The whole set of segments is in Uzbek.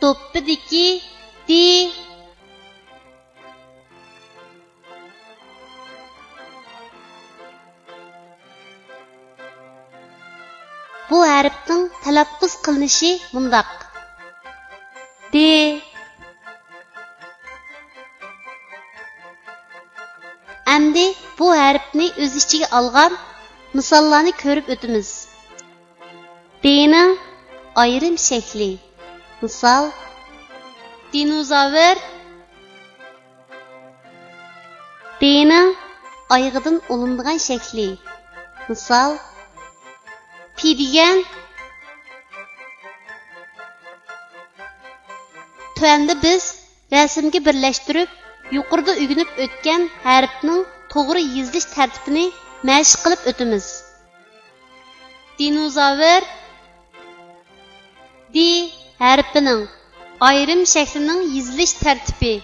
do'ppidiki di. Bu harfning talaffuz qilinishi mundaq. De. Endi bu harfni o'z ichiga olgan misollarni ko'rib o'tamiz. D'ning ayrim shakli. Misol: dinozavr. D'ning oyog'idan olingan shakli. Misol: pi degan. Tuanda biz rasmga birlashtirib, yuqorida o'rganib o'tgan harfning to'g'ri yozilish tartibini mashq qilib o'tamiz. Dinozavr di harfining ayrim shaklining yozilish tartibi.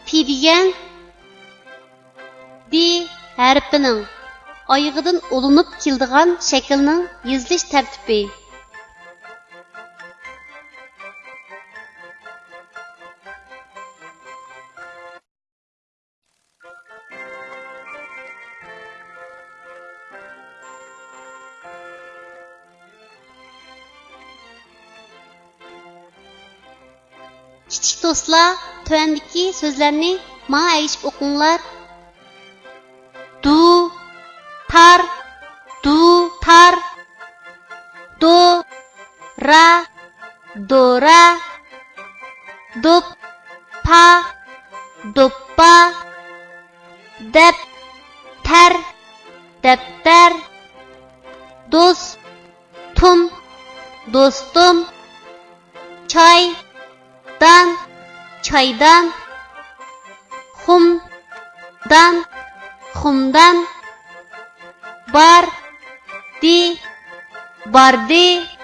Pi degan di harfining oyog'idan olinib keladigan shaklning yozilish tartibi. Kichik do'stlar, tuandagi so'zlarni menga aytib o'qinglar. Du tar, du tar, do ra, dora, dop pa, doppa, dep tar, deptar, dost tum, dostum, çay dan, çaydan, xumdan, xumdan, bar di, bardi.